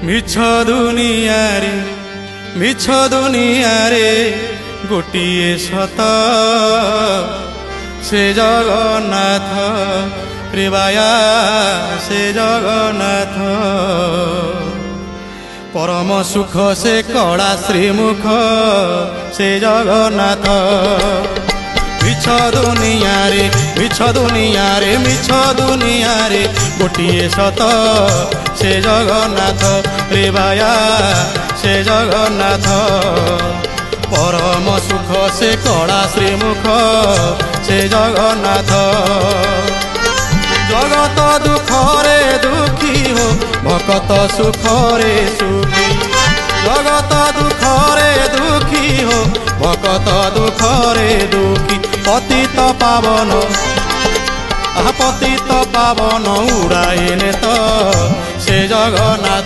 মিছ দুনিয়ারে গোটিয়ে সত সে জগন্নাথ প্রেবায়া সে জগন্নাথ পরম সুখ সে কড়া শ্রীমুখ সে জগন্নাথ মিছ দুনিয়ারে গোটিয়ে সত সে জগন্নাথ প্রেবায়া সে জগন্নাথ পরম সুখ সে কড়া শ্রীমুখ সে জগন্নাথ জগত দুঃখরে দুঃখী হো ভকত সুখরে সুখী জগত দুঃখরে দুঃখী হো ভকত দুঃখরে দুঃখী পতিত পাবন উড়াইনে তো সে জগন্নাথ।